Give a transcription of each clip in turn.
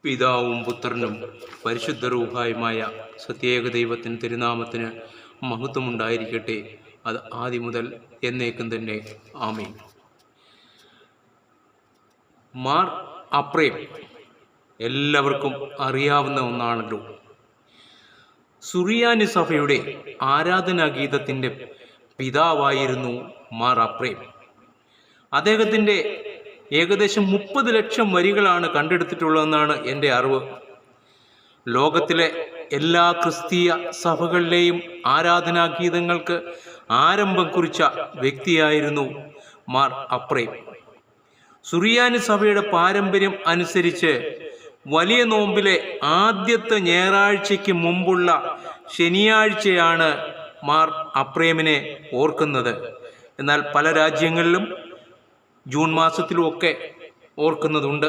പിതാവും പുത്രനും പരിശുദ്ധ റൂഹായുമായ സത്യേക ദൈവത്തിന് തിരുനാമത്തിന് മഹത്വമുണ്ടായിരിക്കട്ടെ. അത് ആദ്യം മുതൽ എന്നേക്കും തന്നെ. ആമീൻ. മാർ അപ്രേം എല്ലാവർക്കും അറിയാവുന്ന ഒന്നാണല്ലോ. സുറിയാനി സഭയുടെ ആരാധനാഗീതത്തിൻ്റെ പിതാവായിരുന്നു മാർ അപ്രേം. അദ്ദേഹത്തിൻ്റെ ഏകദേശം 30 ലക്ഷം വരികളാണ് കണ്ടെടുത്തിട്ടുള്ളതെന്നാണ് എൻ്റെ അറിവ്. ലോകത്തിലെ എല്ലാ ക്രിസ്തീയ സഭകളിലെയും ആരാധനാഗീതങ്ങൾക്ക് ആരംഭം കുറിച്ച വ്യക്തിയായിരുന്നു മാർ അപ്രേം. സുറിയാനി സഭയുടെ പാരമ്പര്യം അനുസരിച്ച് വലിയ നോമ്പിലെ ആദ്യത്തെ ഞായറാഴ്ചയ്ക്ക് മുമ്പുള്ള ശനിയാഴ്ചയാണ് മാർ അപ്രേമിനെ ഓർക്കുന്നത്. എന്നാൽ പല രാജ്യങ്ങളിലും ജൂൺ മാസത്തിലുമൊക്കെ ഓർക്കുന്നതുണ്ട്.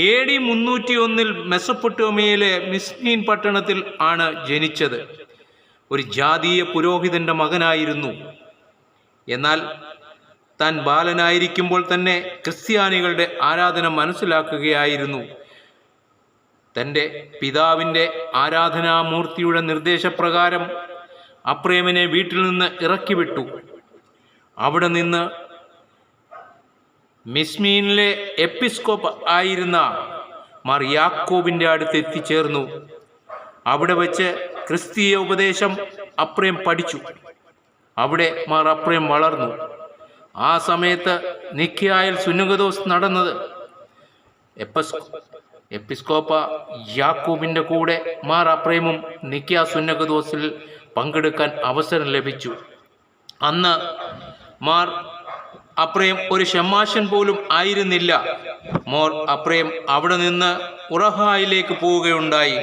AD 301 മെസപ്പൊട്ടേമിയയിലെ മിസ്നീൻ പട്ടണത്തിൽ ആണ് ജനിച്ചത്. ഒരു ജാതീയ പുരോഹിതന്റെ മകനായിരുന്നു. എന്നാൽ താൻ ബാലനായിരിക്കുമ്പോൾ തന്നെ ക്രിസ്ത്യാനികളുടെ ആരാധന മനസ്സിലാക്കുകയായിരുന്നു. തൻ്റെ പിതാവിൻ്റെ ആരാധനാമൂർത്തിയുടെ നിർദ്ദേശപ്രകാരം അപ്രേമിനെ വീട്ടിൽ നിന്ന് ഇറക്കിവിട്ടു. അവിടെ നിന്ന് മിസ്മീനിലെ എപ്പിസ്കോപ്പ് ആയിരുന്ന മാർ യാക്കോബിൻ്റെ അടുത്ത് എത്തിച്ചേർന്നു. അവിടെ വെച്ച് ക്രിസ്തീയ ഉപദേശം അപ്രേം പഠിച്ചു. അവിടെ മാർ അപ്രേം വളർന്നു. ആ സമയത്ത് നിഖ്യായിൽ സുന്നകദോസ് നടന്നത്. എപ്പിസ്കോപ്പ യാക്കോബിൻ്റെ കൂടെ മാർ അപ്രേമും നിഖ്യ സുന്നകദോസിൽ പങ്കെടുക്കാൻ അവസരം ലഭിച്ചു. അന്ന് മാർ അപ്രേം ഒരു ഷമ്മാശൻ പോലും ആയിരുന്നില്ല. മാർ അപ്രേം അവിടെ നിന്ന് ഉറഹായിലേക്ക് പോവുകയുണ്ടായി.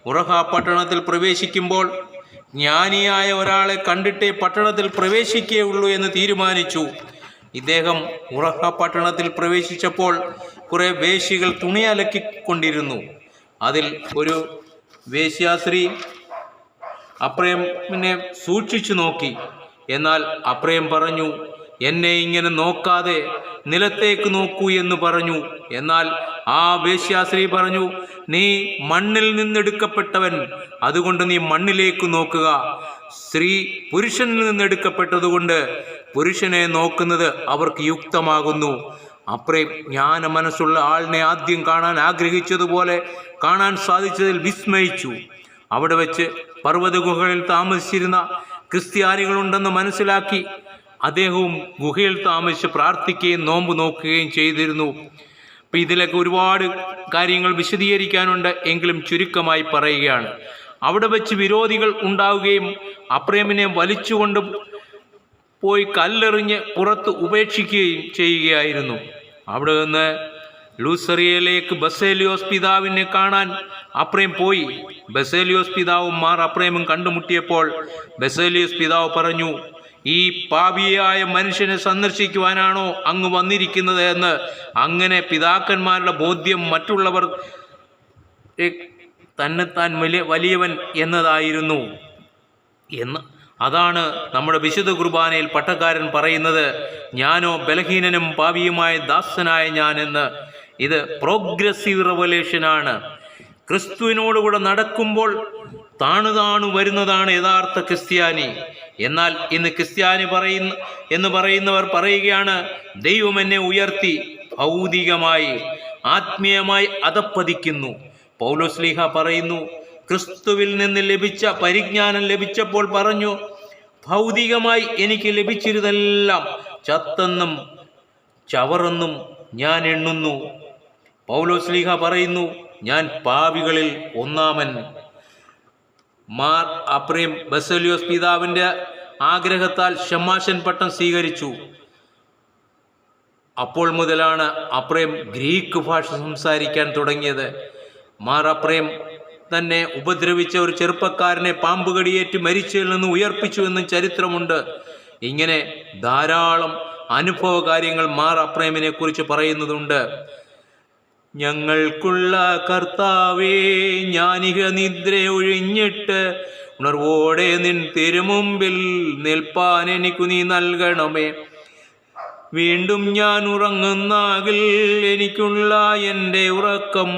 ഉറഹ പട്ടണത്തിൽ പ്രവേശിക്കുമ്പോൾ ജ്ഞാനിയായ ഒരാളെ കണ്ടിട്ടേ പട്ടണത്തിൽ പ്രവേശിക്കുകയുള്ളൂ എന്ന് തീരുമാനിച്ചു. ഇദ്ദേഹം ഉറഹ പട്ടണത്തിൽ പ്രവേശിച്ചപ്പോൾ കുറെ വേശ്യകൾ തുണി അലക്കിക്കൊണ്ടിരുന്നു. അതിൽ ഒരു വേശ്യാസ്ത്രീ അപ്രേമിനെ സൂക്ഷിച്ചു നോക്കി. എന്നാൽ അപ്രേം പറഞ്ഞു, എന്നെ ഇങ്ങനെ നോക്കാതെ നിലത്തേക്ക് നോക്കൂ എന്ന് പറഞ്ഞു. എന്നാൽ ആ വേശ്യാസ്ത്രീ പറഞ്ഞു, നീ മണ്ണിൽ നിന്നെടുക്കപ്പെട്ടവൻ, അതുകൊണ്ട് നീ മണ്ണിലേക്ക് നോക്കുക. സ്ത്രീ പുരുഷനിൽ നിന്നെടുക്കപ്പെട്ടതുകൊണ്ട് പുരുഷനെ നോക്കുന്നത് അവർക്ക് യുക്തമാകുന്നു. അപ്രേം ജ്ഞാന മനസ്സുള്ള ആളിനെ ആദ്യം കാണാൻ ആഗ്രഹിച്ചതുപോലെ കാണാൻ സാധിച്ചതിൽ വിസ്മയിച്ചു. അവിടെ വെച്ച് പർവ്വത ഗുഹകളിൽ താമസിച്ചിരുന്ന ക്രിസ്ത്യാനികളുണ്ടെന്ന് മനസ്സിലാക്കി അദ്ദേഹവും ഗുഹയിൽ താമസിച്ച് പ്രാർത്ഥിക്കുകയും നോമ്പ് നോക്കുകയും ചെയ്തിരുന്നു. അപ്പം ഇതിലൊക്കെ ഒരുപാട് കാര്യങ്ങൾ വിശദീകരിക്കാനുണ്ട്, എങ്കിലും ചുരുക്കമായി പറയുകയാണ്. അവിടെ വെച്ച് വിരോധികൾ ഉണ്ടാവുകയും അപ്രേമിനെ വലിച്ചുകൊണ്ട് പോയി കല്ലെറിഞ്ഞ് പുറത്ത് ഉപേക്ഷിക്കുകയും ചെയ്യുകയായിരുന്നു. അവിടെ നിന്ന് ലൂസറിയയിലേക്ക് ബസേലിയോസ് പിതാവിനെ കാണാൻ അപ്രേം പോയി. ബസേലിയോസ് പിതാവും മാർ അപ്രേമും കണ്ടുമുട്ടിയപ്പോൾ ബസേലിയോസ് പിതാവ് പറഞ്ഞു, ഈ പാപിയായ മനുഷ്യനെ സന്ദർശിക്കുവാനാണോ അങ്ങ് വന്നിരിക്കുന്നത് എന്ന്. അങ്ങനെ പിതാക്കന്മാരുടെ ബോധ്യം മറ്റുള്ളവർ തന്നെത്താൻ വലിയവൻ എന്നതായിരുന്നു എന്ന്. അതാണ് നമ്മുടെ വിശുദ്ധ കുർബാനയിൽ പട്ടക്കാരൻ പറയുന്നത്, ഞാനോ ബലഹീനനും പാപിയുമായ ദാസനായ ഞാൻ എന്ന്. ഇത് പ്രോഗ്രസീവ് റെവലേഷനാണ്. ക്രിസ്തുവിനോടുകൂടെ നടക്കുമ്പോൾ താണു വരുന്നതാണ് യഥാർത്ഥ ക്രിസ്ത്യാനി. എന്നാൽ ഇന്ന് ക്രിസ്ത്യാനി പറയുന്നവർ പറയുകയാണ്, ദൈവം എന്നെ ഉയർത്തി ഭൗതികമായി ആത്മീയമായി അധപ്പതിക്കുന്നു. പൗലോസ്ലീഹ പറയുന്നു, ക്രിസ്തുവിൽ നിന്ന് ലഭിച്ച പരിജ്ഞാനം ലഭിച്ചപ്പോൾ പറഞ്ഞു, ഭൗതികമായി എനിക്ക് ലഭിച്ചിരുതെല്ലാം ചത്തെന്നും ചവറെന്നും ഞാൻ എണ്ണുന്നു. പൗലോസ്ലീഹ പറയുന്നു, ഞാൻ പാപികളിൽ ഒന്നാമൻ. മാർ അപ്രേം ബസേലിയോസ് പിതാവിൻ്റെ ആഗ്രഹത്താൽ ഷമ്മാശൻ പട്ടം സ്വീകരിച്ചു. അപ്പോൾ മുതലാണ് അപ്രേം ഗ്രീക്ക് ഭാഷ സംസാരിക്കാൻ തുടങ്ങിയത്. മാർ അപ്രേം തന്നെ ഉപദ്രവിച്ച ഒരു ചെറുപ്പക്കാരനെ പാമ്പുകടിയേറ്റ് മരിച്ചതിൽ നിന്ന് ഉയർപ്പിച്ചു എന്നും ചരിത്രമുണ്ട്. ഇങ്ങനെ ധാരാളം അനുഭവ കാര്യങ്ങൾ മാർ അപ്രേമിനെ കുറിച്ച് പറയുന്നതുണ്ട്. ഞങ്ങൾക്കുള്ള കർത്താവേ, ഞാനിക നിദ്ര ഒഴിഞ്ഞിട്ട് ഉണർവോടെ നിൻ തിരുമുമ്പിൽ നിൽപ്പാൻ എനിക്കു നീ നൽകണമേ. വീണ്ടും ഞാൻ ഉറങ്ങുന്നാകിൽ എനിക്കുള്ള എൻ്റെ ഉറക്കം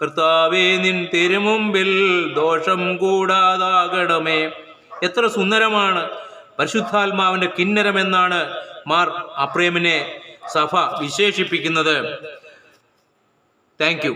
കർത്താവേ നിൻ തിരുമുമ്പിൽ ദോഷം കൂടാതാകണമേ. എത്ര സുന്ദരമാണ്! പരിശുദ്ധാത്മാവിൻ്റെ കിന്നരമെന്നാണ് മാർ അപ്രേമിനെ സഭ വിശേഷിപ്പിക്കുന്നത്. Thank you.